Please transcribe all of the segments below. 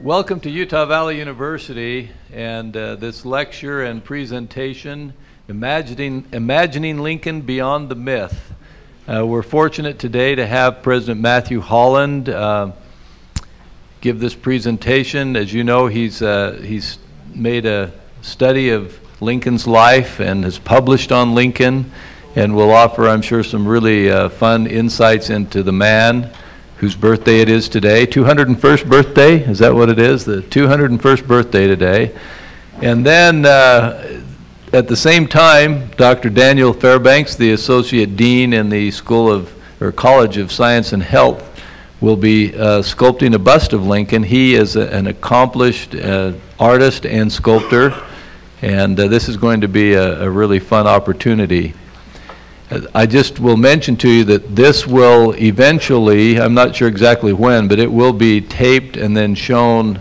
Welcome to Utah Valley University and this lecture and presentation, Imagining Lincoln Beyond the Myth. We're fortunate today to have President Matthew Holland give this presentation. As you know, he's made a study of Lincoln's life and has published on Lincoln, and will offer, I'm sure, some really fun insights into the man whose birthday it is today. 201st birthday, is that what it is? The 201st birthday today. And then at the same time, Dr. Daniel Fairbanks, the Associate Dean in the College of Science and Health, will be sculpting a bust of Lincoln. He is an accomplished artist and sculptor, and this is going to be a really fun opportunity. I just will mention to you that this will eventually, I'm not sure exactly when, but it will be taped and then shown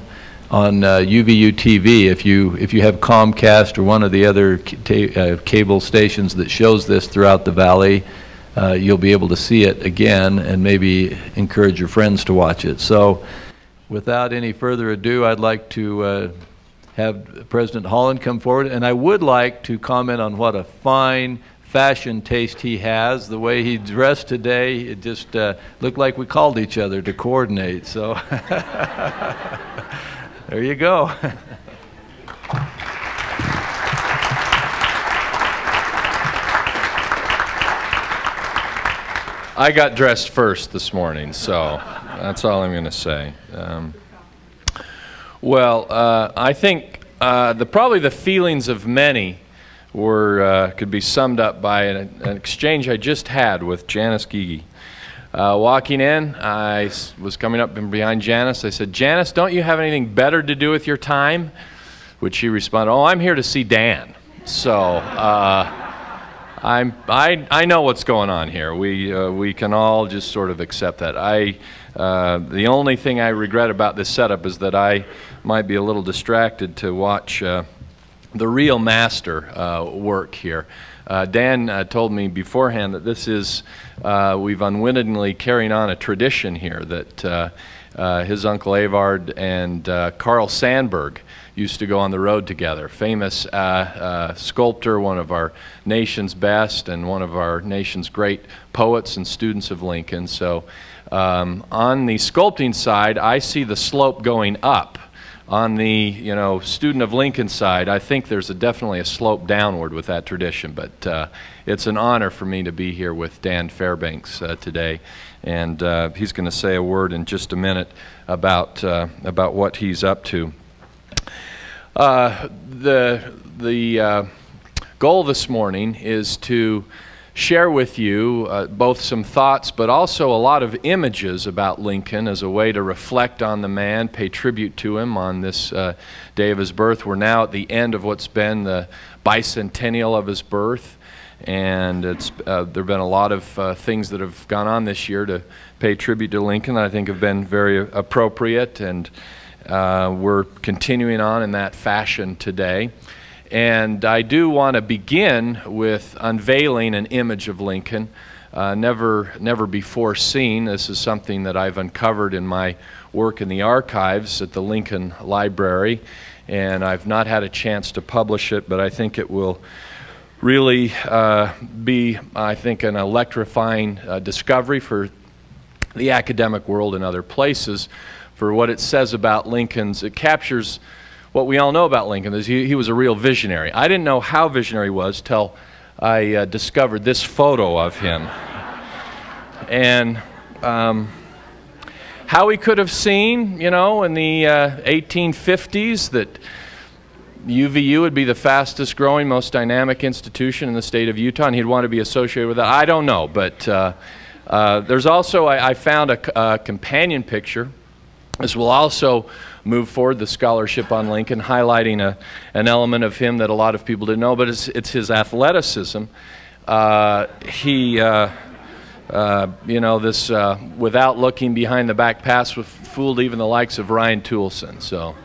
on UVU TV. If you have Comcast or one of the other cable stations that shows this throughout the valley, you'll be able to see it again and maybe encourage your friends to watch it. So without any further ado, I'd like to have President Holland come forward, and I would like to comment on what a fine fashion taste he has. The way he dressed today, it just looked like we called each other to coordinate. So there you go. I got dressed first this morning, so that's all I'm going to say. I think probably the feelings of many could be summed up by an exchange I just had with Janice Gigi. Walking in, I was coming up behind Janice. I said, "Janice, don't you have anything better to do with your time?" Which she responded, "Oh, I'm here to see Dan." So I know what's going on here. We can all just sort of accept that. The only thing I regret about this setup is that I might be a little distracted to watch the real master work here. Dan told me beforehand that this is, we've unwittingly carrying on a tradition here that his Uncle Avard and Carl Sandburg used to go on the road together. Famous sculptor, one of our nation's best and one of our nation's great poets and students of Lincoln. So on the sculpting side, I see the slope going up. On the student of Lincoln side, I think there's definitely a slope downward with that tradition, but it's an honor for me to be here with Dan Fairbanks today, and he's going to say a word in just a minute about what he's up to. The goal this morning is to share with you both some thoughts but also a lot of images about Lincoln as a way to reflect on the man, pay tribute to him on this day of his birth. We're now at the end of what's been the bicentennial of his birth, and there have been a lot of things that have gone on this year to pay tribute to Lincoln that I think have been very appropriate, and we're continuing on in that fashion today. And I do want to begin with unveiling an image of Lincoln, never before seen. This is something that I've uncovered in my work in the archives at the Lincoln Library, and I've not had a chance to publish it, but I think it will really be, I think, an electrifying discovery for the academic world and other places for what it says about Lincoln's. It captures what we all know about Lincoln, is he was a real visionary. I didn't know how visionary he was till I discovered this photo of him. And how he could have seen, in the 1850s that UVU would be the fastest growing, most dynamic institution in the state of Utah, and he'd want to be associated with that, I don't know. But there's also, I found a companion picture. This will also move forward the scholarship on Lincoln, highlighting an element of him that a lot of people didn't know, but it's his athleticism. Without looking behind the back pass, fooled even the likes of Ryan Toulson. So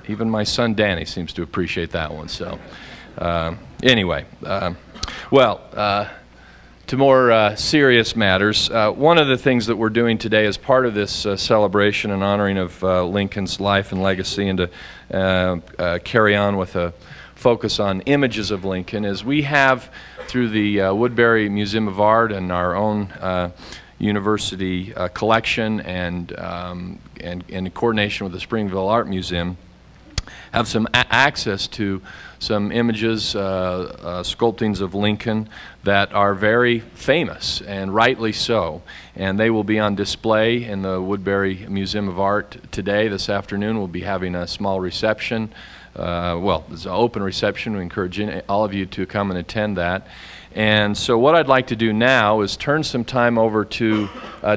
even my son Danny seems to appreciate that one. So anyway, to more serious matters. One of the things that we're doing today as part of this celebration and honoring of Lincoln's life and legacy, and to carry on with a focus on images of Lincoln, is we have, through the Woodbury Museum of Art and our own university collection, and in coordination with the Springville Art Museum, have some access to some images, sculptings of Lincoln that are very famous, and rightly so. And they will be on display in the Woodbury Museum of Art today. This afternoon we'll be having a small reception. Well, it's an open reception. We encourage all of you to come and attend that. And so what I'd like to do now is turn some time over to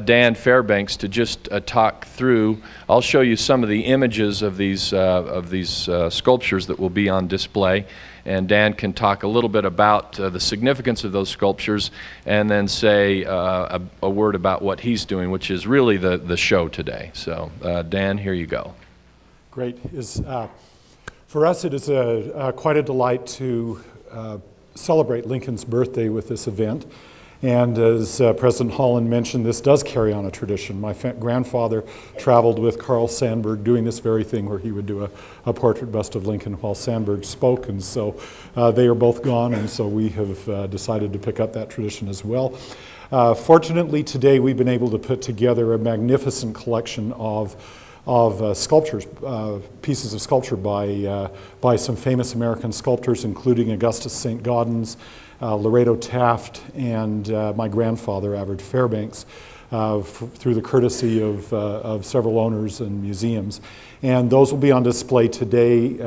Dan Fairbanks to just talk through. I'll show you some of the images of these sculptures that will be on display, and Dan can talk a little bit about the significance of those sculptures, and then say a word about what he's doing, which is really the show today. So Dan, here you go. Great. For us, it is quite a delight to celebrate Lincoln's birthday with this event. And as President Holland mentioned, this does carry on a tradition. My grandfather traveled with Carl Sandburg doing this very thing, where he would do a portrait bust of Lincoln while Sandburg spoke. And so they are both gone, and so we have decided to pick up that tradition as well. Fortunately, today we've been able to put together a magnificent collection of sculptures, pieces of sculpture by some famous American sculptors, including Augustus St. Gaudens, Laredo Taft, and my grandfather, Everett Fairbanks, through the courtesy of several owners and museums. And those will be on display today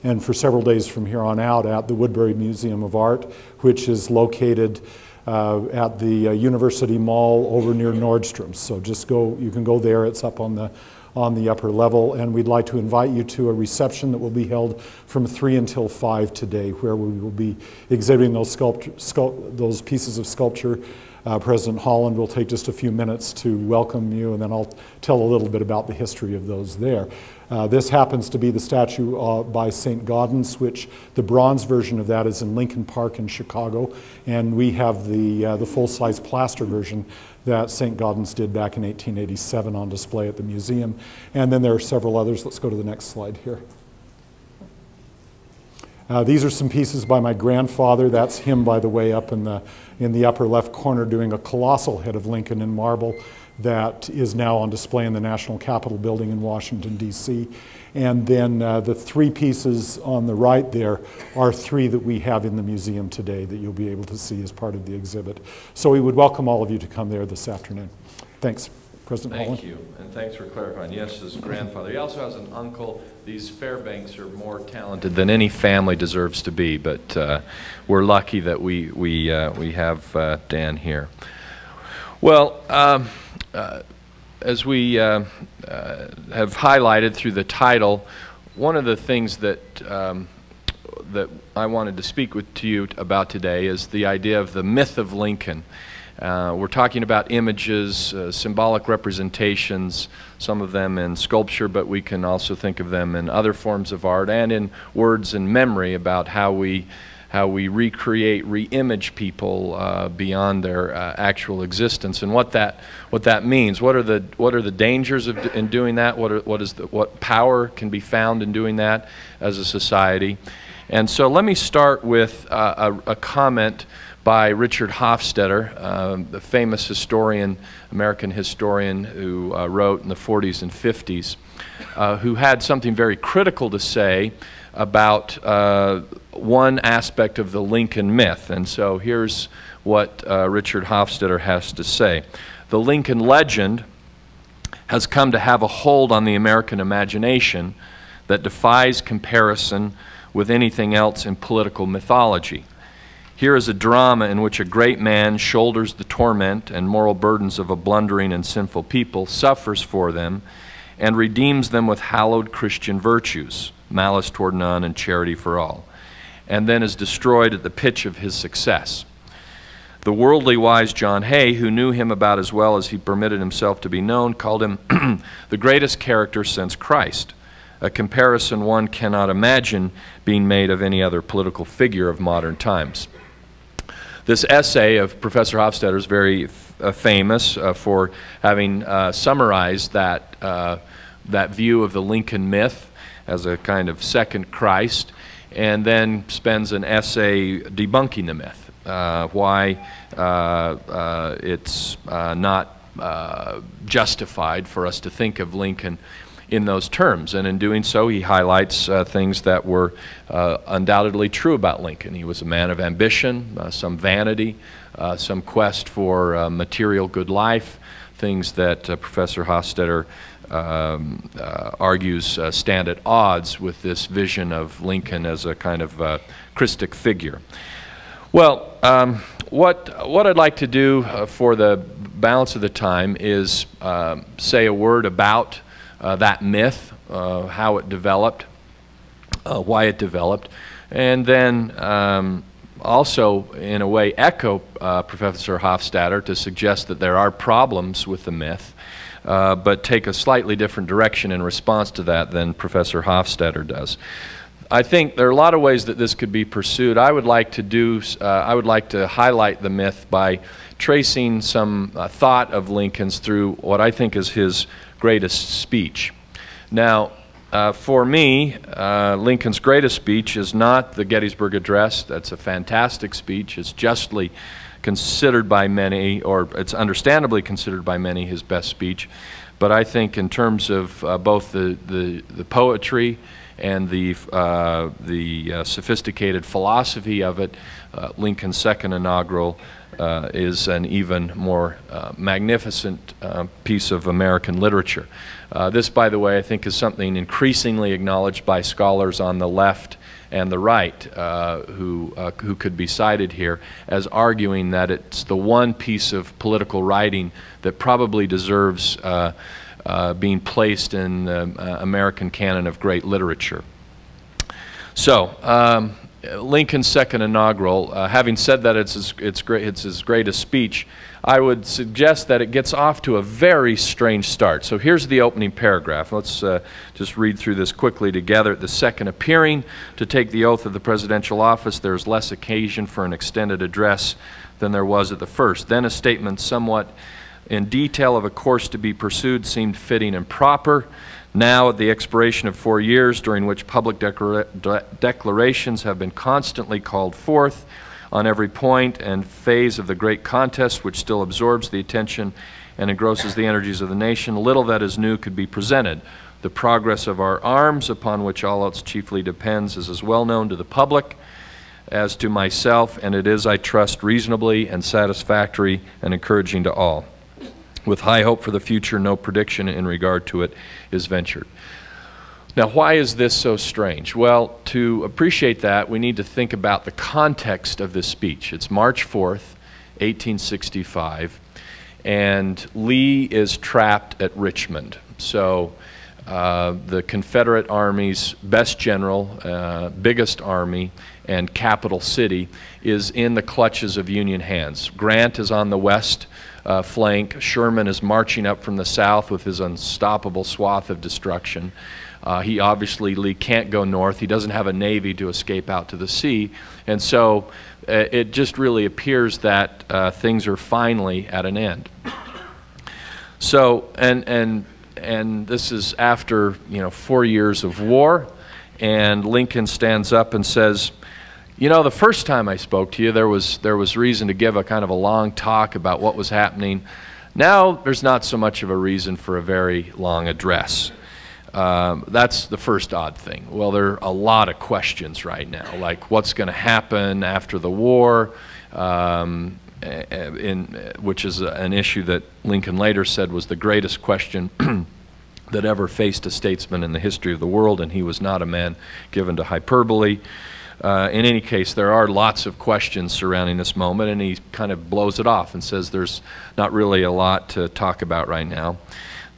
and for several days from here on out at the Woodbury Museum of Art, which is located at the University Mall over near Nordstrom's. So just go, you can go there, it's up on the upper level, and we'd like to invite you to a reception that will be held from 3 until 5 today, where we will be exhibiting those pieces of sculpture. President Holland will take just a few minutes to welcome you, and then I'll tell a little bit about the history of those there. This happens to be the statue by St. Gaudens, which the bronze version of that is in Lincoln Park in Chicago, and we have the full-size plaster version that St. Gaudens did back in 1887 on display at the museum. And then there are several others. Let's go to the next slide here. These are some pieces by my grandfather. That's him, by the way, up in the upper left corner doing a colossal head of Lincoln in marble that is now on display in the National Capitol building in Washington, D.C. And then the 3 pieces on the right there are 3 that we have in the museum today that you'll be able to see as part of the exhibit. So we would welcome all of you to come there this afternoon. Thanks. President Holland. Thank you, and thanks for clarifying. Yes, his grandfather. He also has an uncle. These Fairbanks are more talented than any family deserves to be, but we're lucky that we have Dan here. Well, as we have highlighted through the title, one of the things that that I wanted to speak to you about today is the idea of the myth of Lincoln. We're talking about images, symbolic representations, some of them in sculpture, but we can also think of them in other forms of art and in words and memory about how we recreate, re-image people beyond their actual existence, and what that means. What are the dangers in doing that? What power can be found in doing that as a society? And so let me start with a comment by Richard Hofstadter, the famous historian, American historian, who wrote in the 40s and 50s, who had something very critical to say about one aspect of the Lincoln myth. And so here's what Richard Hofstadter has to say. The Lincoln legend has come to have a hold on the American imagination that defies comparison with anything else in political mythology. Here is a drama in which a great man shoulders the torment and moral burdens of a blundering and sinful people, suffers for them, and redeems them with hallowed Christian virtues, malice toward none and charity for all, and then is destroyed at the pitch of his success. The worldly wise John Hay, who knew him about as well as he permitted himself to be known, called him the greatest character since Christ, a comparison one cannot imagine being made of any other political figure of modern times. This essay of Professor Hofstadter is very famous for having summarized that view of the Lincoln myth as a kind of second Christ, and then spends an essay debunking the myth, why it's not justified for us to think of Lincoln in those terms. And in doing so, he highlights things that were undoubtedly true about Lincoln. He was a man of ambition, some vanity, some quest for material good life, things that Professor Hofstadter argues stand at odds with this vision of Lincoln as a kind of Christic figure. Well, what I'd like to do for the balance of the time is say a word about that myth, how it developed, why it developed, and then also, in a way, echo Professor Hofstadter to suggest that there are problems with the myth, but take a slightly different direction in response to that than Professor Hofstadter does. I think there are a lot of ways that this could be pursued. I would like to highlight the myth by tracing some thought of Lincoln's through what I think is his greatest speech. Now, for me, Lincoln's greatest speech is not the Gettysburg Address. That's a fantastic speech. It's justly considered by many, or it's understandably considered by many, his best speech. But I think in terms of both the poetry and the sophisticated philosophy of it, Lincoln's second inaugural is an even more magnificent piece of American literature. This, by the way, I think is something increasingly acknowledged by scholars on the left and the right who could be cited here as arguing that it's the one piece of political writing that probably deserves being placed in the American canon of great literature. So, Lincoln's second inaugural, having said that it's his greatest speech, I would suggest that it gets off to a very strange start. So here's the opening paragraph. Let's just read through this quickly together. At the second appearing to take the oath of the presidential office, there is less occasion for an extended address than there was at the first. Then a statement somewhat in detail of a course to be pursued seemed fitting and proper. Now, at the expiration of 4 years, during which public declarations have been constantly called forth on every point and phase of the great contest which still absorbs the attention and engrosses the energies of the nation, little that is new could be presented. The progress of our arms, upon which all else chiefly depends, is as well known to the public as to myself, and it is, I trust, reasonably and satisfactory and encouraging to all. With high hope for the future, no prediction in regard to it is ventured. Now, why is this so strange? Well, to appreciate that, we need to think about the context of this speech. It's March 4th, 1865, and Lee is trapped at Richmond. So the Confederate Army's best general, biggest army, and capital city is in the clutches of Union hands. Grant is on the west flank. Sherman is marching up from the south with his unstoppable swath of destruction. Lee can't go north. He doesn't have a navy to escape out to the sea. And so it just really appears that things are finally at an end. So, and this is after, 4 years of war, and Lincoln stands up and says, the first time I spoke to you, there was reason to give a kind of a long talk about what was happening. Now there's not so much of a reason for a very long address. That's the first odd thing. Well, there are a lot of questions right now, like what's going to happen after the war, which is an issue that Lincoln later said was the greatest question that ever faced a statesman in the history of the world, and he was not a man given to hyperbole. In any case, there are lots of questions surrounding this moment, and he kind of blows it off and says there's not really a lot to talk about right now.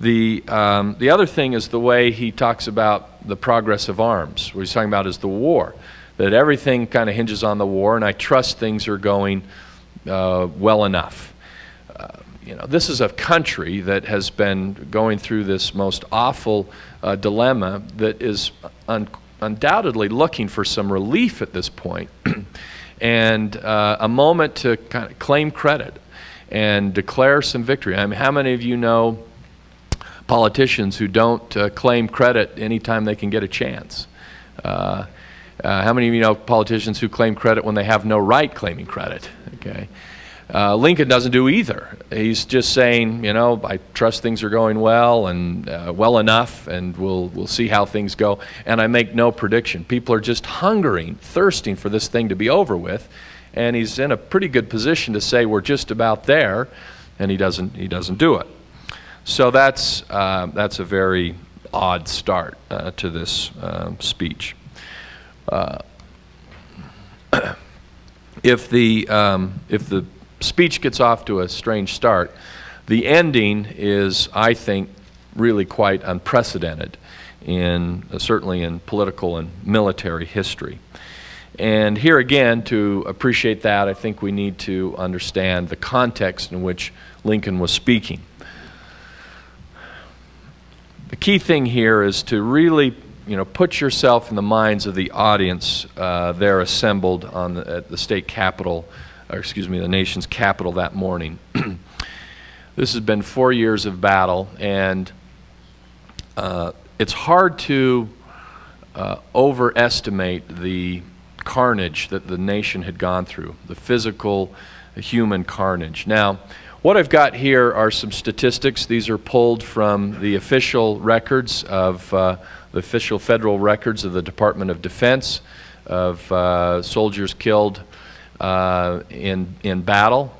The other thing is the way he talks about the progress of arms. What he's talking about is the war, that everything kind of hinges on the war, and I trust things are going well enough. This is a country that has been going through this most awful dilemma that is undoubtedly looking for some relief at this point and a moment to kind of claim credit and declare some victory. I mean, how many of you know politicians who don't claim credit anytime they can get a chance? How many of you know politicians who claim credit when they have no right claiming credit? Okay. Lincoln doesn't do either. He's just saying, you know, I trust things are going well and well enough, and we'll see how things go. And I make no prediction. People are just hungering, thirsting for this thing to be over with, and he's in a pretty good position to say we're just about there, and he doesn't do it. So that's a very odd start to this speech. If the speech gets off to a strange start, the ending is, I think, really quite unprecedented certainly in political and military history. And here again, to appreciate that, I think we need to understand the context in which Lincoln was speaking. The key thing here is to really, you know, put yourself in the minds of the audience there assembled at the state capitol, or excuse me, the nation's capital that morning. This has been 4 years of battle, and it's hard to overestimate the carnage that the nation had gone through, the physical, human carnage. Now, what I've got here are some statistics. These are pulled from the official records of the official federal records of the Department of Defense of soldiers killed in battle.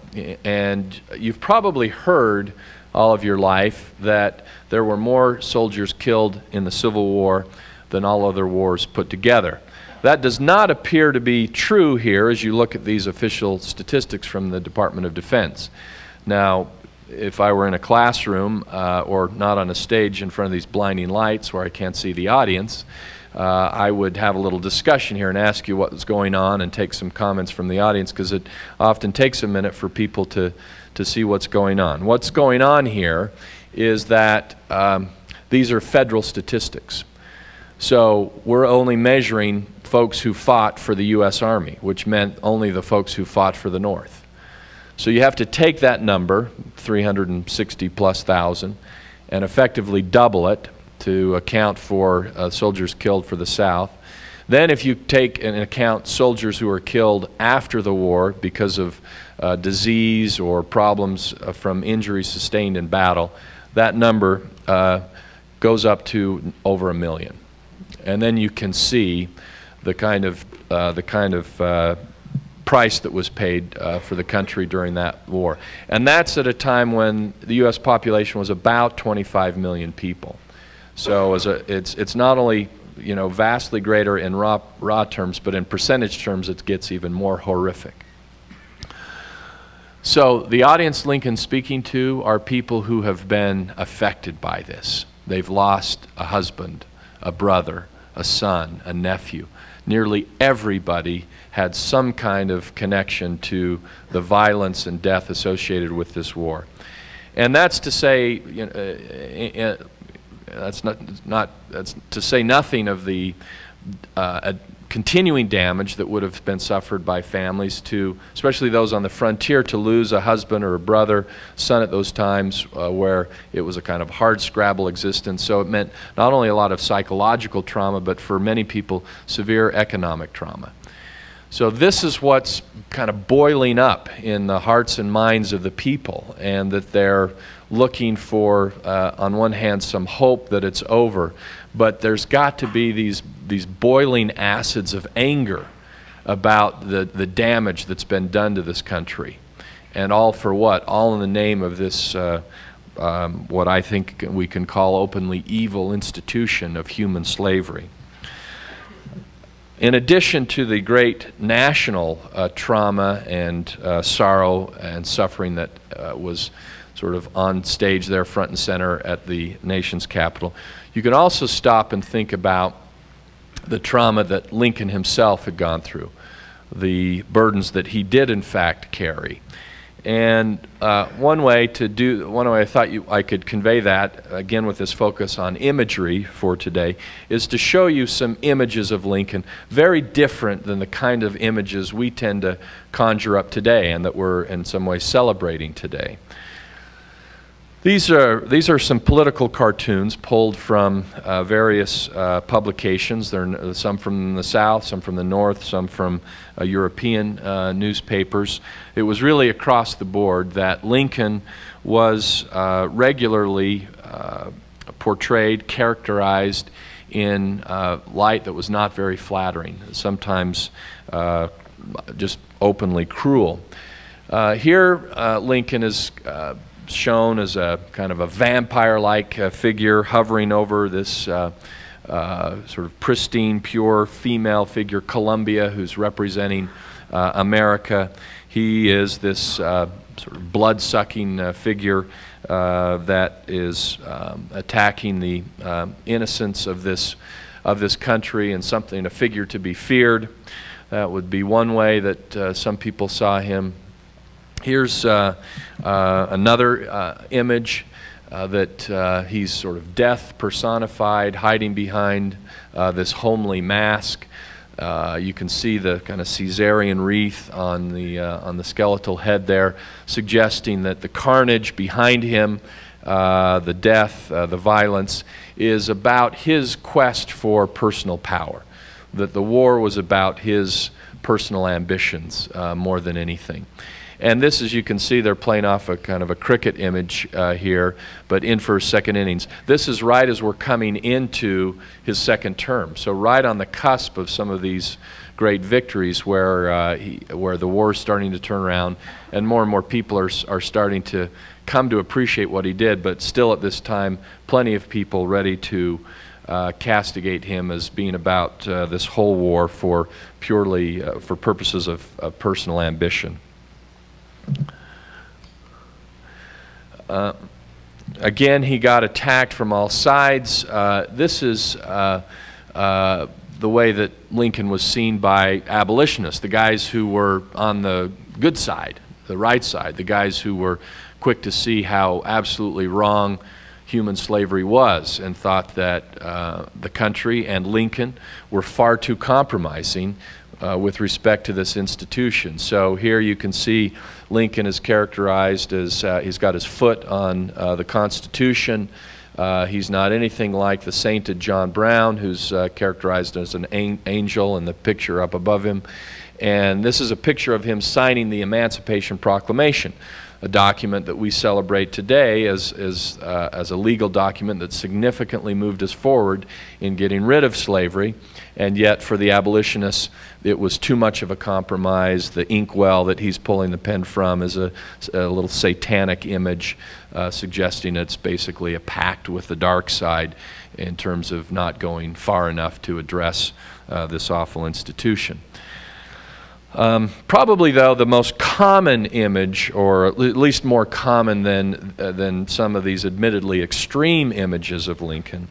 And you've probably heard all of your life that there were more soldiers killed in the Civil War than all other wars put together. That does not appear to be true here as you look at these official statistics from the Department of Defense. Now, if I were in a classroom or not on a stage in front of these blinding lights where I can't see the audience, I would have a little discussion here and ask you what was going on and take some comments from the audience, because it often takes a minute for people to see what's going on. What's going on here is that these are federal statistics. So we're only measuring folks who fought for the U.S. Army, which meant only the folks who fought for the North. So you have to take that number, 360,000+, and effectively double it to account for soldiers killed for the South. Then if you take into account soldiers who were killed after the war because of disease or problems from injuries sustained in battle, that number goes up to over 1 million. And then you can see the kind of price that was paid for the country during that war. And that's at a time when the U.S. population was about 25 million people. So it's not only, you know, vastly greater in raw terms, but in percentage terms it gets even more horrific. So the audience Lincoln's speaking to are people who have been affected by this. They've lost a husband, a brother, a son, a nephew. Nearly everybody had some kind of connection to the violence and death associated with this war. And that's to say, you know, that's to say nothing of the continuing damage that would have been suffered by families, especially those on the frontier, to lose a husband or a brother, son at those times where it was a kind of hard scrabble existence. So it meant not only a lot of psychological trauma, but for many people, severe economic trauma. So this is what's kind of boiling up in the hearts and minds of the people, and that they're looking for, on one hand, some hope that it's over, but there's got to be these boiling acids of anger about the damage that's been done to this country. And all for what? All in the name of this, what I think we can call openly evil institution of human slavery. In addition to the great national trauma and sorrow and suffering that was sort of on stage there front and center at the nation's capital, you can also stop and think about the trauma that Lincoln himself had gone through, the burdens that he did in fact carry. And one way I thought I could convey that, again with this focus on imagery for today, is to show you some images of Lincoln, very different than the kind of images we tend to conjure up today and that we're in some way celebrating today. These are some political cartoons pulled from various publications. There are some from the South, some from the North, some from European newspapers. It was really across the board that Lincoln was regularly portrayed, characterized in light that was not very flattering, sometimes just openly cruel. Here Lincoln is shown as a kind of a vampire-like figure hovering over this sort of pristine, pure female figure, Columbia, who's representing America. He is this sort of blood-sucking figure that is attacking the innocence of this country, and a figure to be feared. That would be one way that some people saw him. Here's another image that he's sort of death personified, hiding behind this homely mask. You can see the kind of Caesarean wreath on the skeletal head there, suggesting that the carnage behind him, the death, the violence, is about his quest for personal power. That the war was about his personal ambitions more than anything. And this, as you can see, they're playing off a kind of a cricket image here, but in for second innings. This is right as we're coming into his second term. So right on the cusp of some of these great victories where the war is starting to turn around and more people are starting to come to appreciate what he did, but still at this time, plenty of people ready to castigate him as being about this whole war for purely for purposes of personal ambition. Again, he got attacked from all sides. This is the way that Lincoln was seen by abolitionists, the guys who were on the good side, the right side, the guys who were quick to see how absolutely wrong human slavery was and thought that the country and Lincoln were far too compromising with respect to this institution. So here you can see Lincoln is characterized as he's got his foot on the Constitution. He's not anything like the sainted John Brown, who's characterized as an angel in the picture up above him. And this is a picture of him signing the Emancipation Proclamation, a document that we celebrate today as a legal document that significantly moved us forward in getting rid of slavery. And yet for the abolitionists, it was too much of a compromise. The inkwell that he's pulling the pen from is a little satanic image suggesting it's basically a pact with the dark side in terms of not going far enough to address this awful institution. Probably, though, the most common image, or at least more common than some of these admittedly extreme images of Lincoln,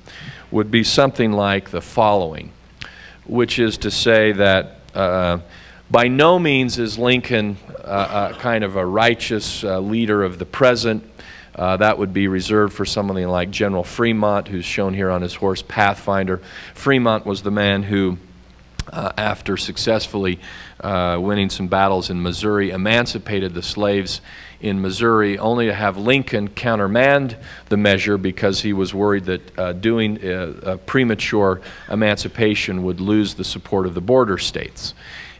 would be something like the following, which is to say that by no means is Lincoln kind of a righteous leader of the present. That would be reserved for somebody like General Fremont, who's shown here on his horse Pathfinder. Fremont was the man who, after successfully winning some battles in Missouri, emancipated the slaves in Missouri, only to have Lincoln countermand the measure because he was worried that doing a premature emancipation would lose the support of the border states.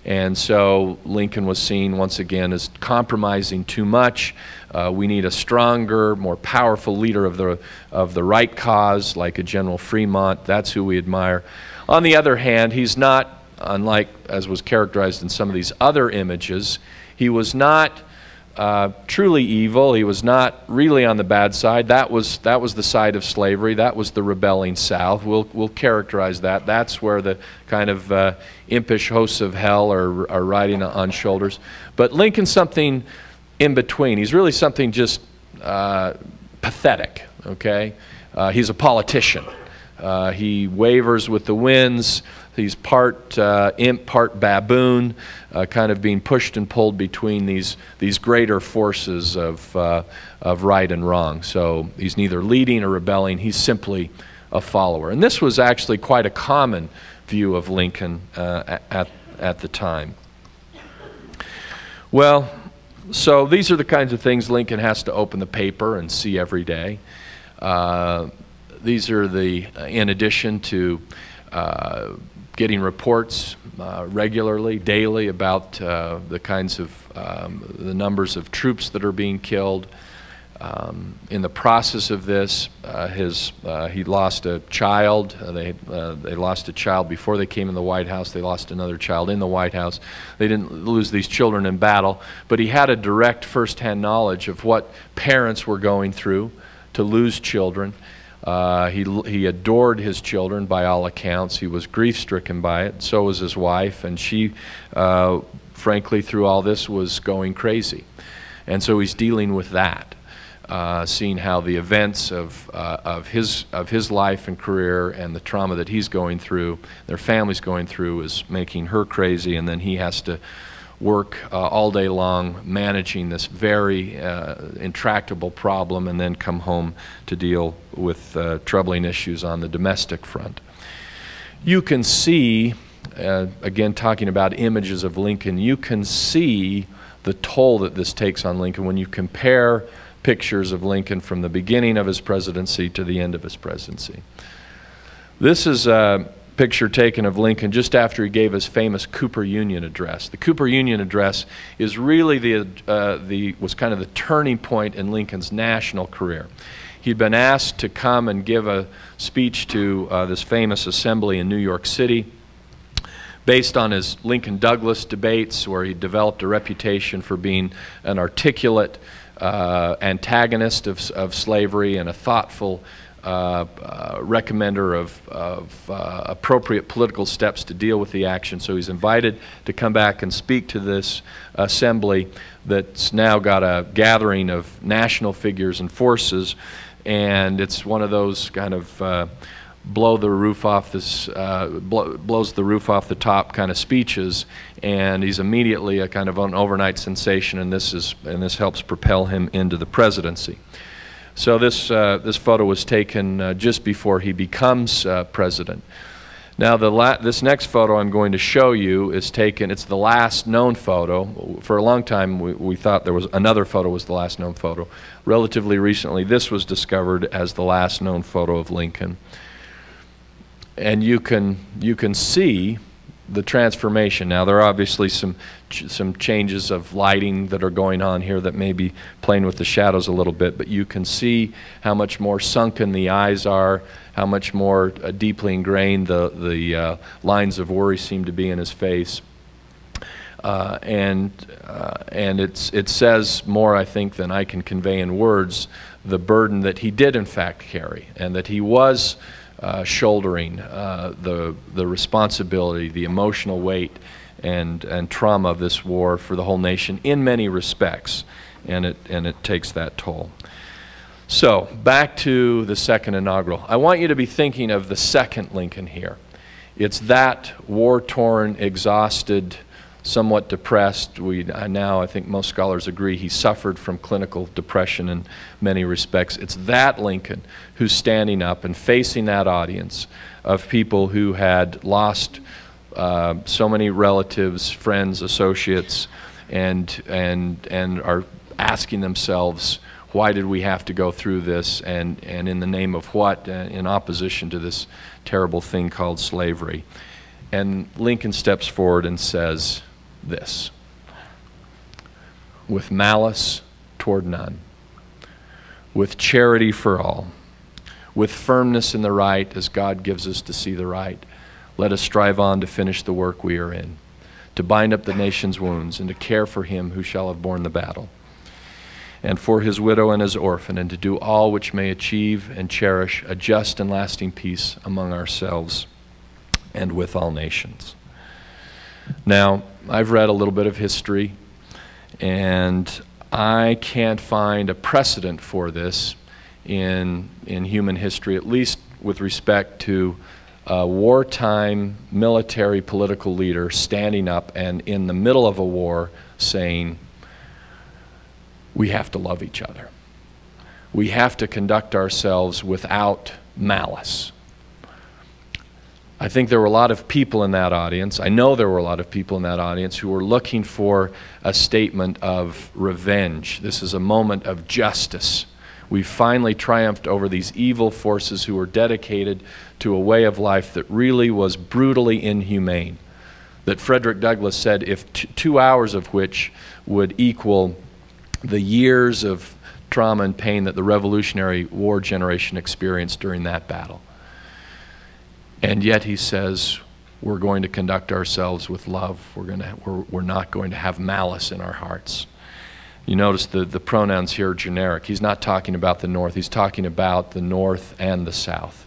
And so Lincoln was seen once again as compromising too much. We need a stronger, more powerful leader of the right cause, like a General Fremont. That's who we admire. On the other hand, he's not, unlike as was characterized in some of these other images, he was not truly evil. He was not really on the bad side. That was the side of slavery. That was the rebelling South. We'll characterize that. That's where the kind of impish hosts of hell are riding on shoulders. But Lincoln's something in between. He's really something just pathetic, okay? He's a politician. He wavers with the winds. He's part imp, part baboon. kind of being pushed and pulled between these greater forces of right and wrong. So he's neither leading or rebelling, he's simply a follower. And this was actually quite a common view of Lincoln at the time. Well, so these are the kinds of things Lincoln has to open the paper and see every day. These are in addition to getting reports regularly, daily, about the kinds of, the numbers of troops that are being killed. In the process of this, he lost a child. They lost a child before they came in the White House. They lost another child in the White House. They didn't lose these children in battle, but he had a direct first-hand knowledge of what parents were going through to lose children. He adored his children by all accounts. He was grief-stricken by it. So was his wife, and she, frankly, through all this, was going crazy. And so he's dealing with that. Seeing how the events of his life and career and the trauma that he's going through, their family's going through, is making her crazy, and then he has to work all day long managing this very intractable problem, and then come home to deal with troubling issues on the domestic front. You can see, again talking about images of Lincoln, you can see the toll that this takes on Lincoln when you compare pictures of Lincoln from the beginning of his presidency to the end of his presidency. This is a picture taken of Lincoln just after he gave his famous Cooper Union address. The Cooper Union address is really was kind of the turning point in Lincoln's national career. He'd been asked to come and give a speech to this famous assembly in New York City based on his Lincoln-Douglas debates, where he developed a reputation for being an articulate antagonist of slavery and a thoughtful recommender of appropriate political steps to deal with the action. So he's invited to come back and speak to this assembly that's now got a gathering of national figures and forces, and it's one of those kind of blows the roof off the top kind of speeches, and he's immediately a kind of an overnight sensation, and this helps propel him into the presidency. So this photo was taken just before he becomes president. Now this next photo I'm going to show you is taken, it's the last known photo. For a long time we thought there was another photo was the last known photo. Relatively recently this was discovered as the last known photo of Lincoln. And you can see the transformation. Now there are obviously some changes of lighting that are going on here that may be playing with the shadows a little bit, but you can see how much more sunken the eyes are, how much more deeply ingrained the lines of worry seem to be in his face. And it says more, I think, than I can convey in words, the burden that he did in fact carry, and that he was shouldering the responsibility, the emotional weight and trauma of this war for the whole nation in many respects, and it takes that toll. So back to the second inaugural. I want you to be thinking of the second Lincoln here. It's that war-torn, exhausted, somewhat depressed. Now I think most scholars agree he suffered from clinical depression in many respects. It's that Lincoln who's standing up and facing that audience of people who had lost so many relatives, friends, associates, and are asking themselves, why did we have to go through this, and in the name of what, in opposition to this terrible thing called slavery. And Lincoln steps forward and says this: with malice toward none, with charity for all, with firmness in the right as God gives us to see the right, let us strive on to finish the work we are in, to bind up the nation's wounds and to care for him who shall have borne the battle, and for his widow and his orphan, and to do all which may achieve and cherish a just and lasting peace among ourselves and with all nations. Now, I've read a little bit of history, and I can't find a precedent for this in human history, at least with respect to a wartime military political leader standing up and in the middle of a war saying, we have to love each other. We have to conduct ourselves without malice. I think there were a lot of people in that audience, I know there were a lot of people in that audience who were looking for a statement of revenge. This is a moment of justice. We finally triumphed over these evil forces who were dedicated to a way of life that really was brutally inhumane. That Frederick Douglass said if 2 hours of which would equal the years of trauma and pain that the Revolutionary War generation experienced during that battle. And yet he says, we're going to conduct ourselves with love. We're not going to have malice in our hearts. You notice the pronouns here are generic. He's not talking about the North. He's talking about the North and the South.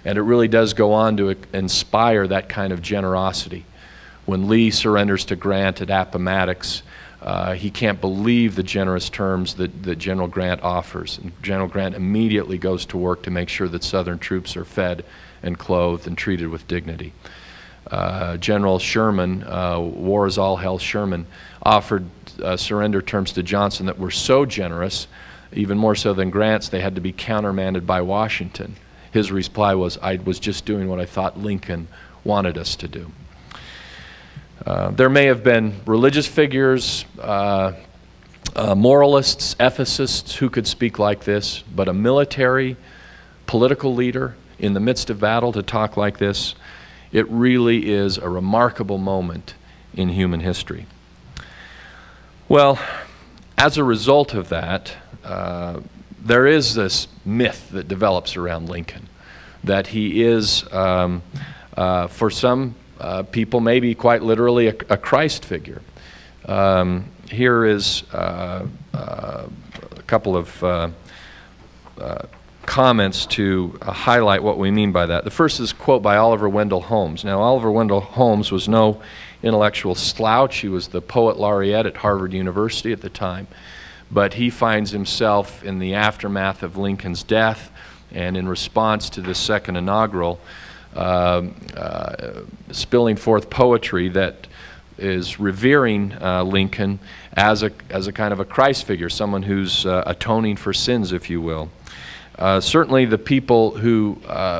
And it really does go on to inspire that kind of generosity. When Lee surrenders to Grant at Appomattox, he can't believe the generous terms that General Grant offers. And General Grant immediately goes to work to make sure that Southern troops are fed and clothed and treated with dignity. General Sherman, war is all hell Sherman, offered surrender terms to Johnson that were so generous, even more so than Grant's, they had to be countermanded by Washington. His reply was, I was just doing what I thought Lincoln wanted us to do. There may have been religious figures, moralists, ethicists who could speak like this, but a military, political leader in the midst of battle to talk like this, it really is a remarkable moment in human history. Well, as a result of that, there is this myth that develops around Lincoln, that he is, for some people, maybe quite literally a Christ figure. Here is a couple of comments to highlight what we mean by that. The first is a quote by Oliver Wendell Holmes. Now, Oliver Wendell Holmes was no intellectual slouch. He was the poet laureate at Harvard University at the time. But he finds himself in the aftermath of Lincoln's death and in response to the second inaugural, spilling forth poetry that is revering Lincoln as a kind of a Christ figure, someone who's atoning for sins, if you will. Certainly the people who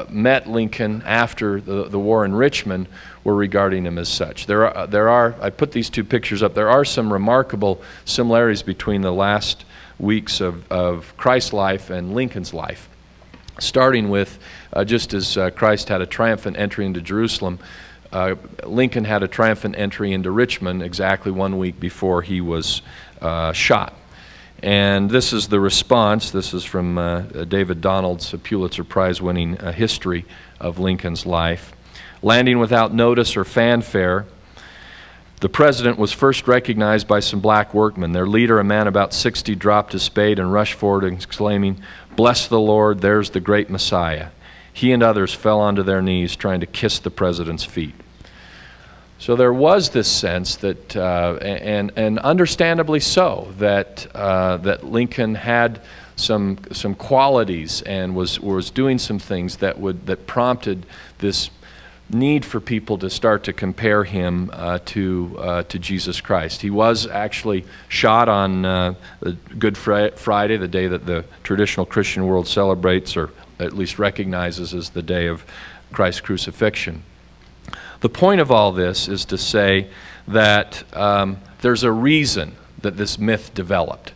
met Lincoln after the war in Richmond were regarding him as such. There are, I put these two pictures up, there are some remarkable similarities between the last weeks of Christ's life and Lincoln's life. Starting with, just as Christ had a triumphant entry into Jerusalem, Lincoln had a triumphant entry into Richmond exactly 1 week before he was shot. And this is the response. This is from David Donald's Pulitzer Prize-winning history of Lincoln's life. Landing without notice or fanfare, the president was first recognized by some black workmen. Their leader, a man about 60, dropped his spade and rushed forward exclaiming, "Bless the Lord, there's the great Messiah." He and others fell onto their knees trying to kiss the president's feet. So there was this sense that, and understandably so, that that Lincoln had some qualities and was doing some things that prompted this need for people to start to compare him to Jesus Christ. He was actually shot on Good Friday, the day that the traditional Christian world celebrates, or at least recognizes as the day of Christ's crucifixion. The point of all this is to say that there's a reason that this myth developed,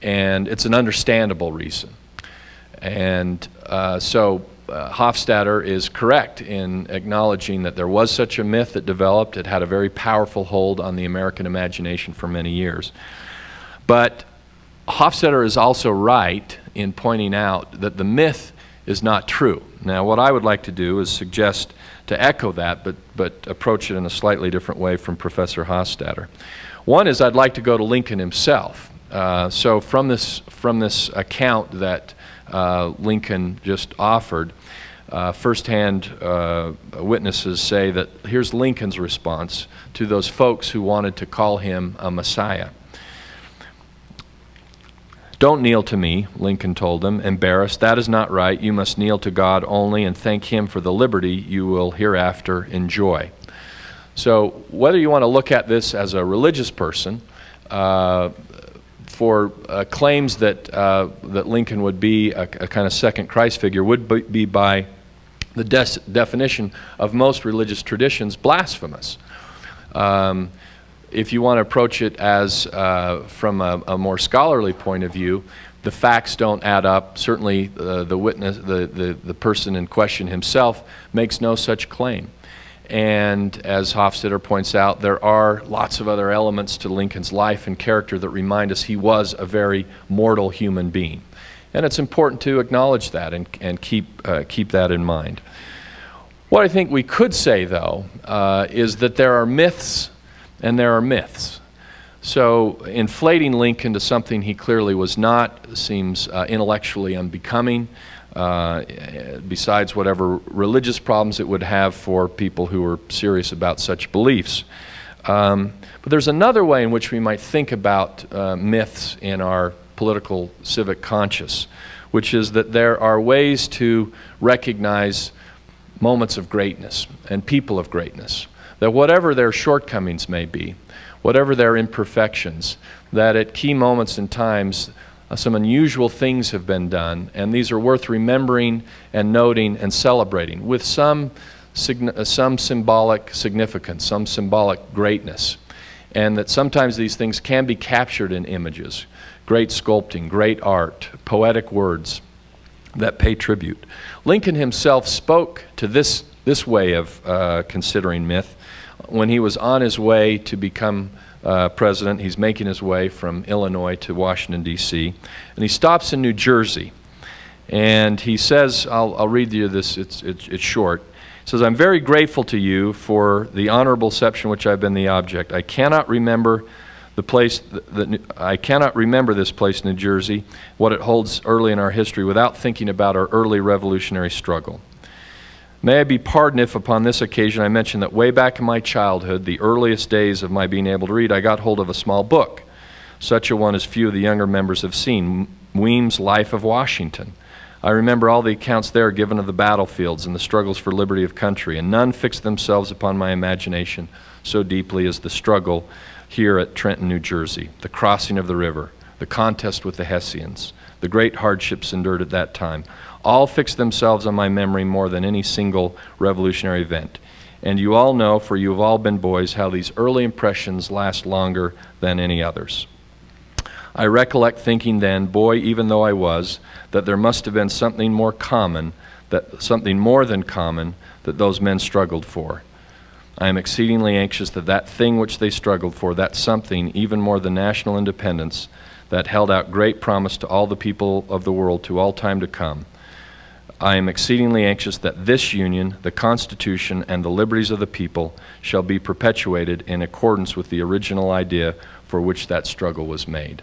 and it's an understandable reason. And so Hofstadter is correct in acknowledging that there was such a myth that developed. It had a very powerful hold on the American imagination for many years. But Hofstadter is also right in pointing out that the myth is not true. Now, what I would like to do is suggest to echo that, but approach it in a slightly different way from Professor Hofstadter. One is I'd like to go to Lincoln himself. So from this account that Lincoln just offered, firsthand witnesses say that here's Lincoln's response to those folks who wanted to call him a Messiah. "Don't kneel to me," Lincoln told them, embarrassed. "That is not right. You must kneel to God only and thank Him for the liberty you will hereafter enjoy." So whether you want to look at this as a religious person, for claims that, that Lincoln would be a kind of second Christ figure would be by the definition of most religious traditions blasphemous. If you want to approach it as from a more scholarly point of view, the facts don't add up. Certainly the witness, the person in question himself makes no such claim. And as Hofstadter points out, there are lots of other elements to Lincoln's life and character that remind us he was a very mortal human being. And it's important to acknowledge that and keep that in mind. What I think we could say, though, is that there are myths and there are myths. So inflating Lincoln to something he clearly was not seems intellectually unbecoming, besides whatever religious problems it would have for people who were serious about such beliefs. But there's another way in which we might think about myths in our political civic conscience, which is that there are ways to recognize moments of greatness and people of greatness, that whatever their shortcomings may be, whatever their imperfections, that at key moments in times some unusual things have been done, and these are worth remembering and noting and celebrating with some symbolic significance, some symbolic greatness, and that sometimes these things can be captured in images, great sculpting, great art, poetic words that pay tribute. Lincoln himself spoke to this way of considering myth when he was on his way to become president. He's making his way from Illinois to Washington, D.C., and he stops in New Jersey. And he says, I'll read you this, it's short. He says, "I'm very grateful to you for the honorable reception which I've been the object. I cannot remember the place, I cannot remember this place, New Jersey, what it holds early in our history, without thinking about our early revolutionary struggle. May I be pardoned if upon this occasion I mention that way back in my childhood, the earliest days of my being able to read, I got hold of a small book, such a one as few of the younger members have seen, Weems' Life of Washington. I remember all the accounts there given of the battlefields and the struggles for liberty of country, and none fixed themselves upon my imagination so deeply as the struggle here at Trenton, New Jersey, the crossing of the river, the contest with the Hessians, the great hardships endured at that time. All fixed themselves on my memory more than any single revolutionary event. And you all know, for you have all been boys, how these early impressions last longer than any others. I recollect thinking then, boy even though I was, that there must have been something more common, something more than common, that those men struggled for. I am exceedingly anxious that that thing which they struggled for, that something, even more than national independence, that held out great promise to all the people of the world to all time to come. I am exceedingly anxious that this Union, the Constitution, and the liberties of the people shall be perpetuated in accordance with the original idea for which that struggle was made."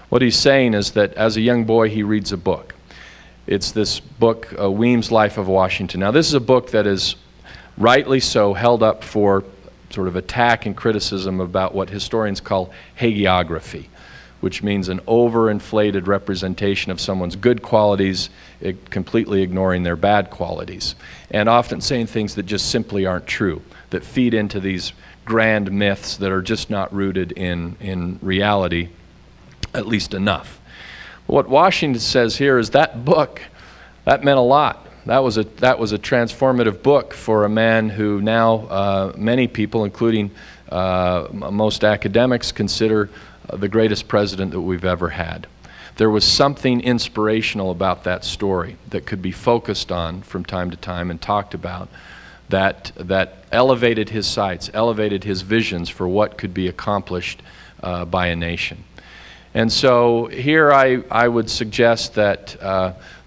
What he's saying is that as a young boy he reads a book. It's this book, Weems' Life of Washington. Now this is a book that is rightly so held up for sort of attack and criticism about what historians call hagiography, which means an overinflated representation of someone's good qualities, completely ignoring their bad qualities, and often saying things that just simply aren't true, that feed into these grand myths that are just not rooted in reality, at least enough. What Washington says here is that book, that meant a lot. That was a transformative book for a man who now many people, including most academics, consider the greatest president that we've ever had. There was something inspirational about that story that could be focused on from time to time and talked about, that elevated his sights, elevated his visions for what could be accomplished by a nation. And so here I would suggest that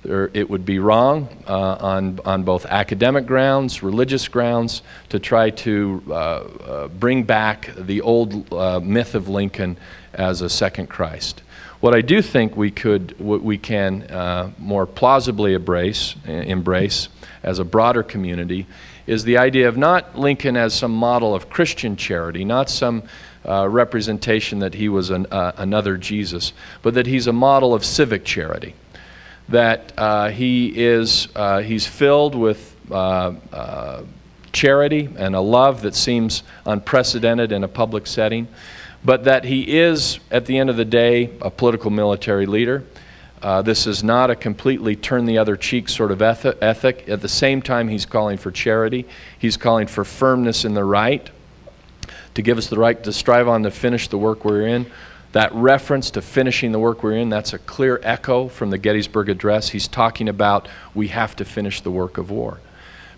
it would be wrong on both academic grounds, religious grounds, to try to bring back the old myth of Lincoln as a second Christ. What I do think we can more plausibly embrace as a broader community is the idea of not Lincoln as some model of Christian charity, not some representation that he was another Jesus, but that he's a model of civic charity, that he's filled with charity and a love that seems unprecedented in a public setting, but that he is, at the end of the day, a political military leader. This is not a completely turn the other cheek sort of ethic. At the same time, he's calling for charity. He's calling for firmness in the right, to give us the right to strive on to finish the work we're in. That reference to finishing the work we're in, that's a clear echo from the Gettysburg Address. He's talking about we have to finish the work of war.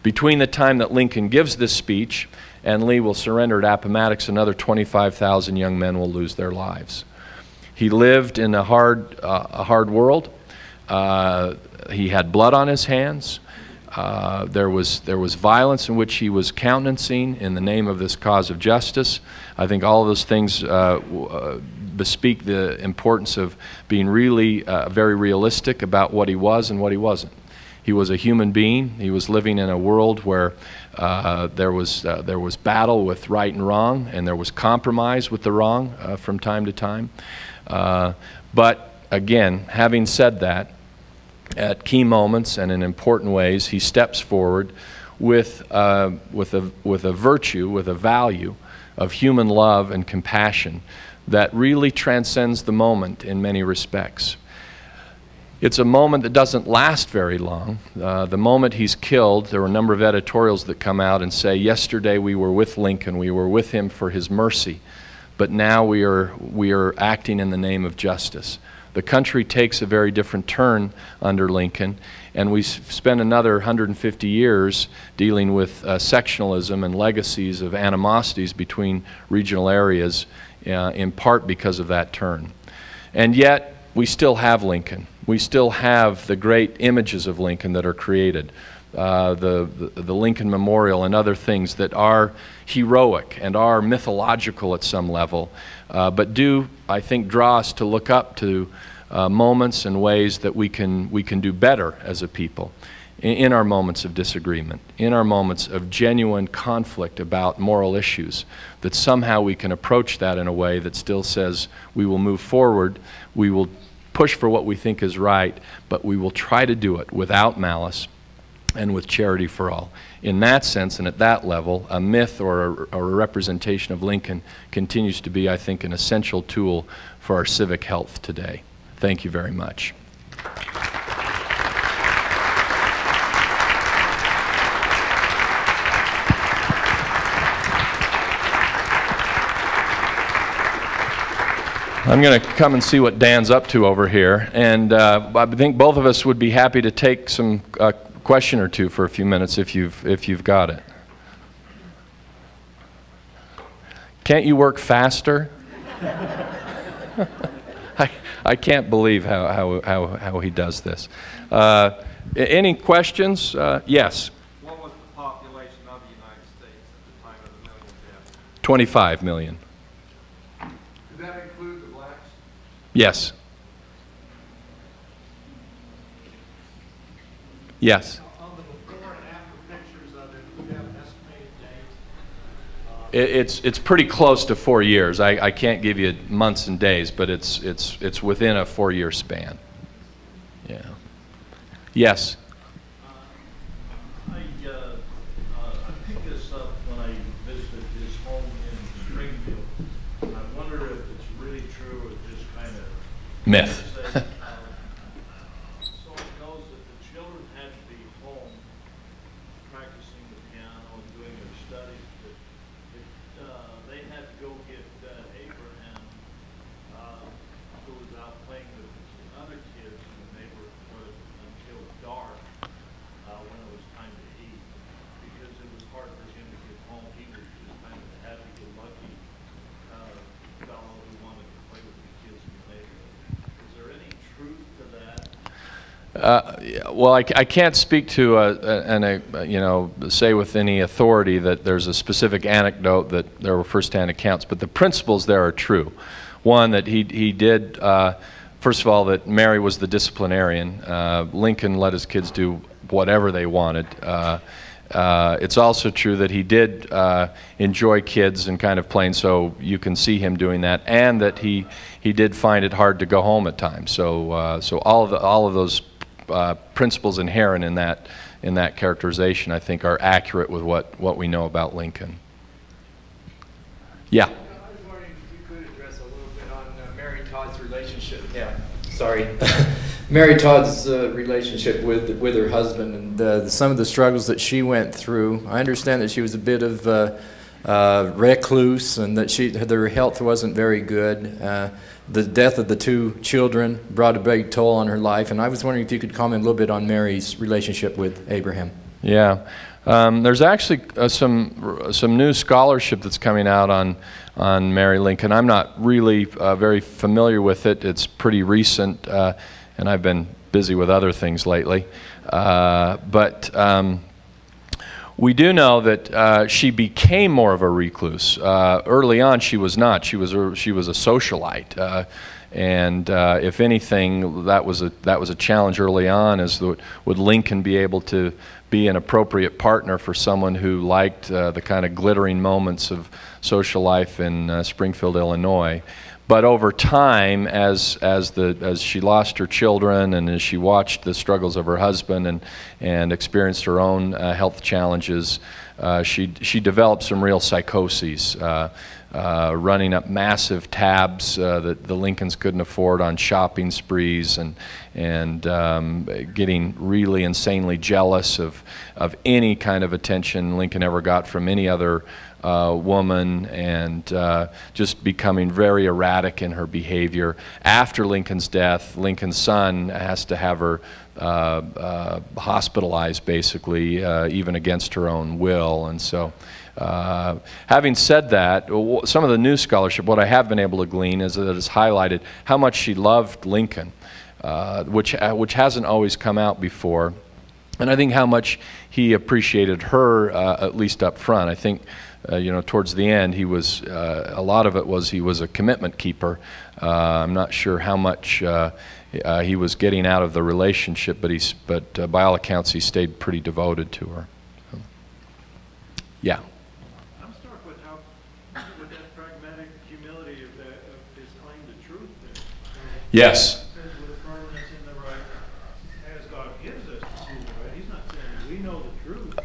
Between the time that Lincoln gives this speech and Lee will surrender at Appomattox, another 25,000 young men will lose their lives. He lived in a hard world. He had blood on his hands. There was violence in which he was countenancing in the name of this cause of justice. I think all of those things bespeak the importance of being really very realistic about what he was and what he wasn't. He was a human being. He was living in a world where there was battle with right and wrong, and there was compromise with the wrong from time to time. But again, having said that, at key moments and in important ways, he steps forward with a virtue, with a value of human love and compassion that really transcends the moment in many respects. It's a moment that doesn't last very long. The moment he's killed, there were a number of editorials that come out and say, yesterday we were with Lincoln, we were with him for his mercy, but now we are acting in the name of justice. The country takes a very different turn under Lincoln, and we spend another 150 years dealing with sectionalism and legacies of animosities between regional areas, in part because of that turn. And yet, we still have Lincoln. We still have the great images of Lincoln that are created, the Lincoln Memorial and other things that are heroic and are mythological at some level, but do, I think, draw us to look up to moments and ways that we can do better as a people in our moments of disagreement, in our moments of genuine conflict about moral issues, that somehow we can approach that in a way that still says we will move forward, we will push for what we think is right, but we will try to do it without malice and with charity for all. In that sense and at that level, a myth or a representation of Lincoln continues to be, I think, an essential tool for our civic health today. Thank you very much. I'm going to come and see what Dan's up to over here, and I think both of us would be happy to take some question or two for a few minutes if you've got it. Can't you work faster? I can't believe how he does this. Any questions? Yes. What was the population of the United States at the time of the million deaths? 25 million. Did that include the blacks? Yes. Yes. On the before and after pictures of it, do you have an estimated date? It's pretty close to 4 years. I can't give you months and days, but it's within a 4-year span. Yeah. Yes. I picked this up when I visited his home in Springfield. I wonder if it's really true or just kind of Myth. So it knows that the children had to be home practicing the piano and doing their studies, but they had to go get Abraham, who was out playing with other kids in the neighborhood until dark when it was time to eat, because it was hard for him to get home. He was just kind of a happy-go-lucky fellow who wanted to play with the kids in the neighborhood. Is there any truth to that? Well, I can't speak to say with any authority that there's a specific anecdote that there were first-hand accounts, but the principles there are true. One, that he did, first of all, that Mary was the disciplinarian. Lincoln let his kids do whatever they wanted. It's also true that he did enjoy kids and kind of playing, so you can see him doing that, and that he did find it hard to go home at times. So so all of those principles inherent in that characterization, I think, are accurate with what we know about Lincoln. Yeah. I was wondering if you could address a little bit on Mary Todd's relationship. Yeah. Sorry. Mary Todd's relationship with her husband and some of the struggles that she went through. I understand that she was a bit of recluse and that her health wasn't very good. The death of the 2 children brought a big toll on her life, and I was wondering if you could comment a little bit on Mary's relationship with Abraham. Yeah. There's actually some new scholarship that's coming out on Mary Lincoln. I'm not really very familiar with it. It's pretty recent, and I've been busy with other things lately. But we do know that she became more of a recluse. Early on, she was not. She was a socialite. And if anything, that was a challenge early on, is would Lincoln be able to be an appropriate partner for someone who liked the kind of glittering moments of social life in Springfield, Illinois. But over time, as she lost her children and as she watched the struggles of her husband and experienced her own health challenges, she developed some real psychoses. Running up massive tabs that the Lincolns couldn't afford on shopping sprees, and getting really insanely jealous of any kind of attention Lincoln ever got from any other woman, and just becoming very erratic in her behavior. After Lincoln's death, Lincoln's son has to have her hospitalized, basically, even against her own will. And so having said that, some of the new scholarship, what I have been able to glean is that it's highlighted how much she loved Lincoln, which hasn't always come out before. And I think how much he appreciated her, at least up front. I think, you know, towards the end, he was, a lot of it was he was a commitment keeper. I'm not sure how much he was getting out of the relationship, but by all accounts, he stayed pretty devoted to her. So, yeah. I'm struck with that pragmatic humility of his claim to truth. Yes.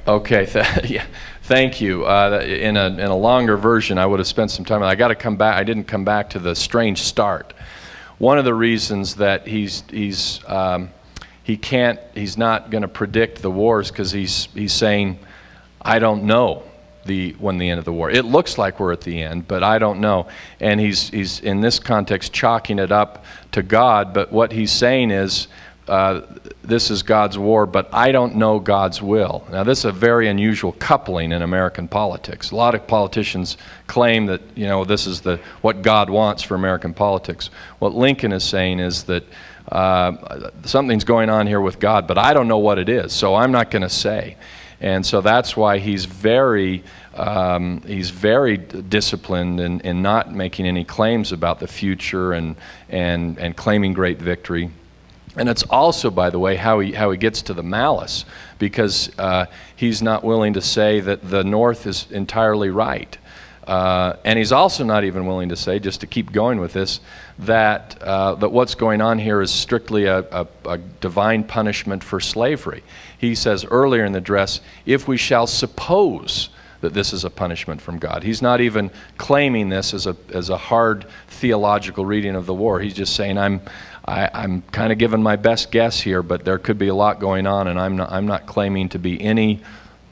Okay, yeah, thank you. In a longer version, I would have spent some time. I got to come back. I didn't come back to the strange start. One of the reasons that he's not going to predict the wars, because he's saying, I don't know when the end of the war. It looks like we're at the end, but I don't know. And he's in this context chalking it up to God. But what he's saying is, this is God's war, but I don't know God's will. Now, this is a very unusual coupling in American politics. A lot of politicians claim that, you know, this is what God wants for American politics. What Lincoln is saying is that something's going on here with God, but I don't know what it is, so I'm not going to say. And so that's why he's very disciplined in not making any claims about the future and claiming great victory. And it's also, by the way, how he gets to the malice, because he's not willing to say that the North is entirely right. And he's also not even willing to say, just to keep going with this, that what's going on here is strictly a divine punishment for slavery. He says earlier in the address, if we shall suppose that this is a punishment from God. He's not even claiming this as a hard theological reading of the war. He's just saying, I'm kind of giving my best guess here, but there could be a lot going on, and I'm not claiming to be any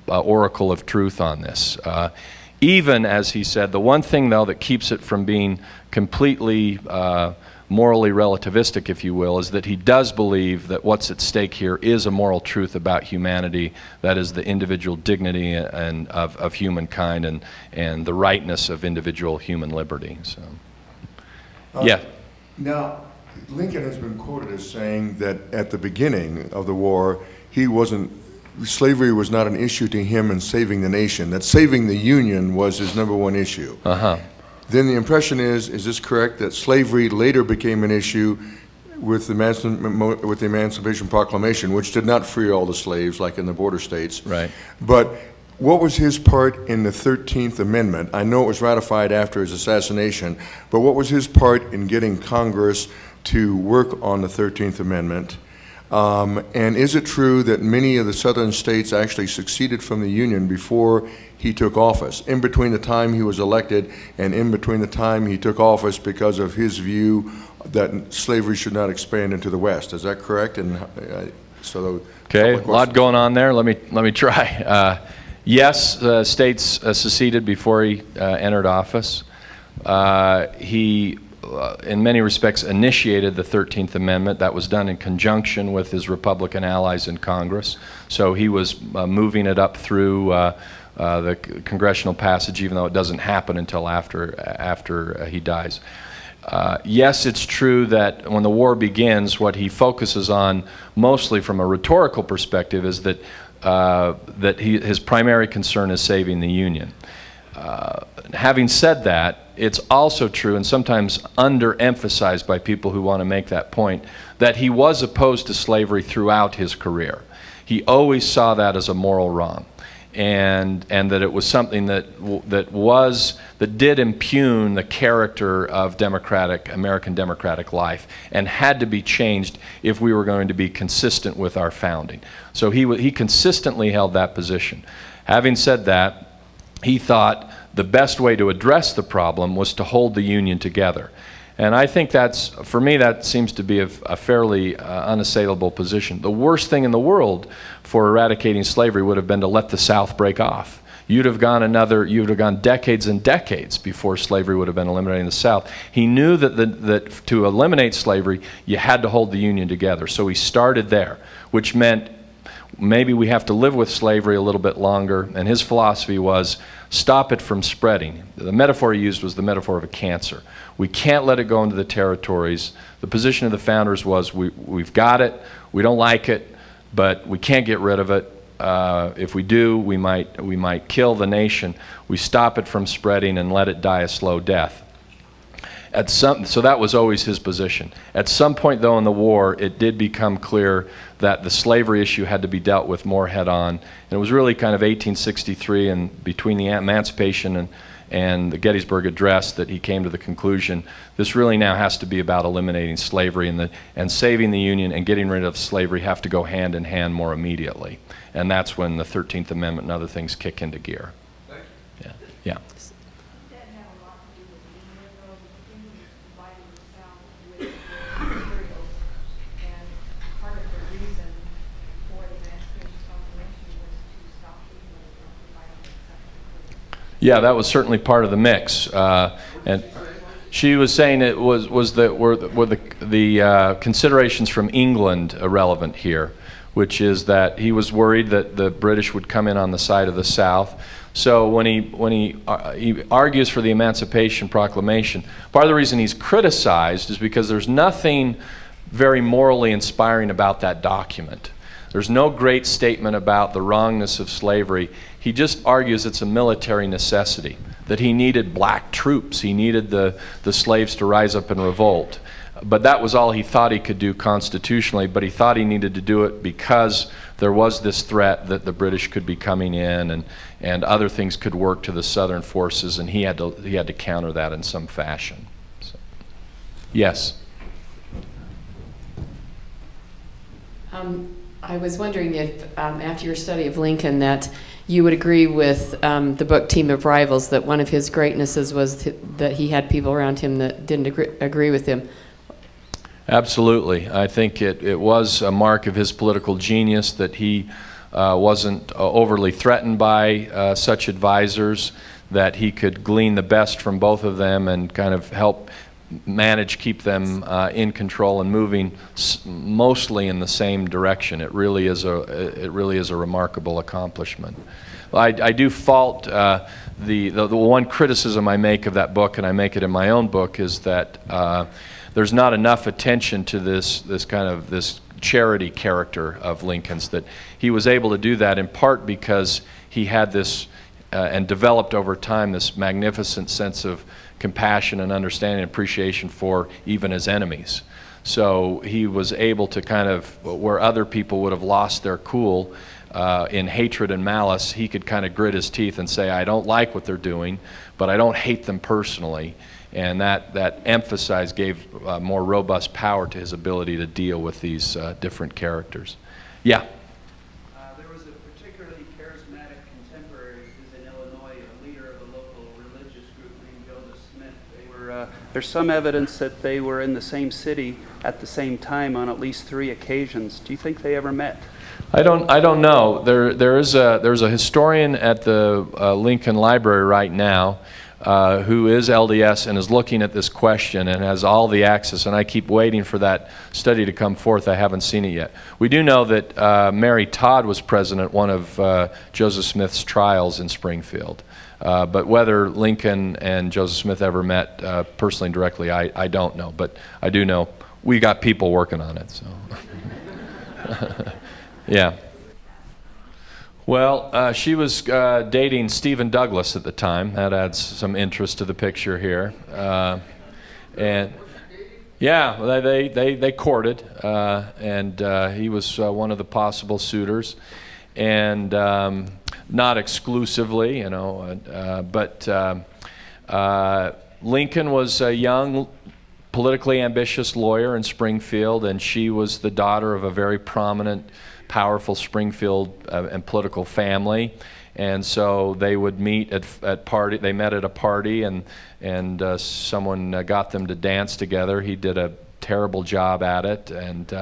oracle of truth on this. Even, as he said, the one thing, though, that keeps it from being completely morally relativistic, if you will, is that he does believe that what's at stake here is a moral truth about humanity, that is the individual dignity of humankind and the rightness of individual human liberty. So, yeah. Now, Lincoln has been quoted as saying that at the beginning of the war, slavery was not an issue to him in saving the nation, that saving the Union was his #1 issue. Uh-huh. Then the impression is this correct, that slavery later became an issue with the Emancipation Proclamation, which did not free all the slaves like in the border states. Right. But what was his part in the 13th Amendment? I know it was ratified after his assassination, but what was his part in getting Congress to work on the 13th Amendment? And is it true that many of the southern states actually seceded from the Union before he took office, in between the time he was elected and in between the time he took office, because of his view that slavery should not expand into the West? Is that correct? And so, okay, a lot going on there. Let me try. Yes, states seceded before he entered office. He, in many respects, initiated the 13th Amendment. That was done in conjunction with his Republican allies in Congress. So he was moving it up through the congressional passage, even though it doesn't happen until after he dies. Yes, it's true that when the war begins, what he focuses on, mostly from a rhetorical perspective, is that his primary concern is saving the Union. Having said that, it's also true, and sometimes underemphasized by people who want to make that point, that he was opposed to slavery throughout his career. He always saw that as a moral wrong, and that it was something that did impugn the character of American democratic life, and had to be changed if we were going to be consistent with our founding. So he consistently held that position. Having said that, he thought the best way to address the problem was to hold the Union together. And I think for me, that seems to be a fairly unassailable position. The worst thing in the world for eradicating slavery would have been to let the South break off. You'd have gone decades and decades before slavery would have been eliminated in the South. He knew that to eliminate slavery, you had to hold the Union together. So he started there, which meant maybe we have to live with slavery a little bit longer. And his philosophy was, stop it from spreading. The metaphor he used was the metaphor of a cancer. We can't let it go into the territories. The position of the founders was, we've got it, we don't like it, but we can't get rid of it. If we do, we might kill the nation. We stop it from spreading and let it die a slow death. So that was always his position. At some point, though, in the war, it did become clear that the slavery issue had to be dealt with more head-on. And it was really kind of 1863, and between the Emancipation and the Gettysburg Address, that he came to the conclusion, this really now has to be about eliminating slavery, and saving the Union and getting rid of slavery have to go hand in hand more immediately. And that's when the 13th Amendment and other things kick into gear. Thank you. Yeah. Yeah, that was certainly part of the mix, and she was saying it were the considerations from England irrelevant here, which is that he was worried that the British would come in on the side of the South. So when he argues for the Emancipation Proclamation, part of the reason he's criticized is because there's nothing very morally inspiring about that document. There's no great statement about the wrongness of slavery. He just argues it's a military necessity, that he needed black troops. He needed the slaves to rise up and revolt. But that was all he thought he could do constitutionally, but he thought he needed to do it because there was this threat that the British could be coming in, and other things could work to the Southern forces, and he had to counter that in some fashion. So, yes? I was wondering if, after your study of Lincoln, that you would agree with the book Team of Rivals, that one of his greatnesses was that he had people around him that didn't agree with him. Absolutely. I think it was a mark of his political genius that he wasn't overly threatened by such advisors, that he could glean the best from both of them and kind of help keep them in control and moving mostly in the same direction. It really is a remarkable accomplishment. I do fault the one criticism I make of that book, and I make it in my own book, is that there's not enough attention to this charity character of Lincoln's. That he was able to do that in part because he had this and developed over time this magnificent sense of compassion and understanding and appreciation for even his enemies. So he was able to kind of, where other people would have lost their cool in hatred and malice, he could kind of grit his teeth and say, I don't like what they're doing, but I don't hate them personally. And that emphasis gave more robust power to his ability to deal with these different characters. Yeah? There was a particularly charismatic contemporary who's in Illinois, a leader of a local religious group named Joseph Smith. There's some evidence that they were in the same city at the same time on at least 3 occasions. Do you think they ever met? I don't know. There's a historian at the Lincoln Library right now who is LDS and is looking at this question and has all the access, and I keep waiting for that study to come forth. I haven't seen it yet. We do know that Mary Todd was present at one of Joseph Smith's trials in Springfield. But whether Lincoln and Joseph Smith ever met personally and directly, I don't know. But I do know we got people working on it. So, yeah. Well, she was dating Stephen Douglas at the time. That adds some interest to the picture here. And yeah, they courted, and he was one of the possible suitors, and not exclusively, you know. But Lincoln was a young, politically ambitious lawyer in Springfield, and she was the daughter of a very prominent, powerful Springfield and political family, and so they would meet at party. They met at a party, and someone got them to dance together. He did a terrible job at it, and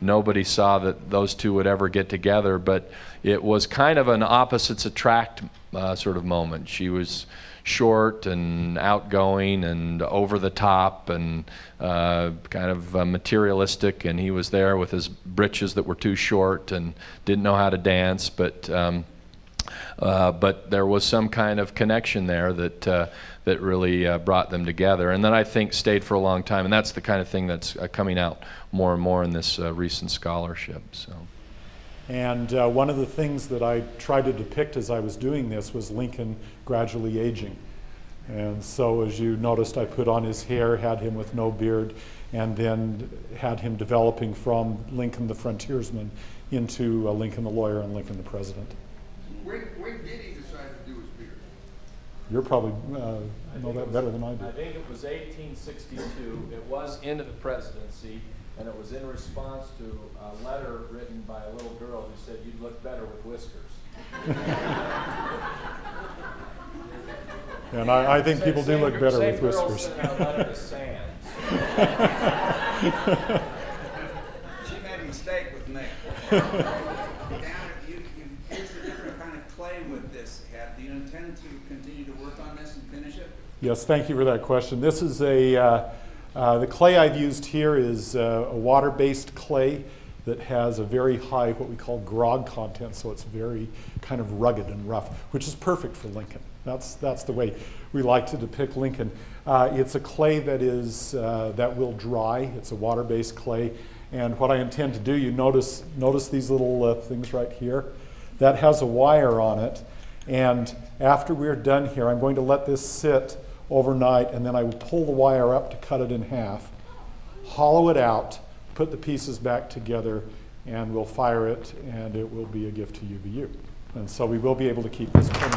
nobody saw that those two would ever get together. But it was kind of an opposites attract sort of moment. She was short and outgoing and over the top and kind of materialistic, and he was there with his breeches that were too short and didn't know how to dance, but there was some kind of connection there that really brought them together, and then I think stayed for a long time, and that's the kind of thing that's coming out more and more in this recent scholarship. So. And one of the things that I tried to depict as I was doing this was Lincoln gradually aging. And so as you noticed, I put on his hair, had him with no beard, and then had him developing from Lincoln the frontiersman into Lincoln the lawyer and Lincoln the president. When did he decide to do his beard? You're probably know that better than I do. I think it was 1862. It was into the presidency. And it was in response to a letter written by a little girl who said, you'd look better with whiskers. And I think people do look better with whiskers. Same girl sent out a letter to Sands. She made a mistake with me. Dan, you used a different kind of clay with this hat. Do you intend to continue to work on this and finish it? Yes, thank you for that question. This is the clay I've used here is a water-based clay that has a very high, what we call grog content, so it's very kind of rugged and rough, which is perfect for Lincoln. That's the way we like to depict Lincoln. It's a clay that will dry. It's a water-based clay, and what I intend to do, you notice these little things right here. That has a wire on it, and after we're done here, I'm going to let this sit overnight, and then I will pull the wire up to cut it in half, hollow it out, put the pieces back together, and we'll fire it, and it will be a gift to UVU. And so we will be able to keep this permanent.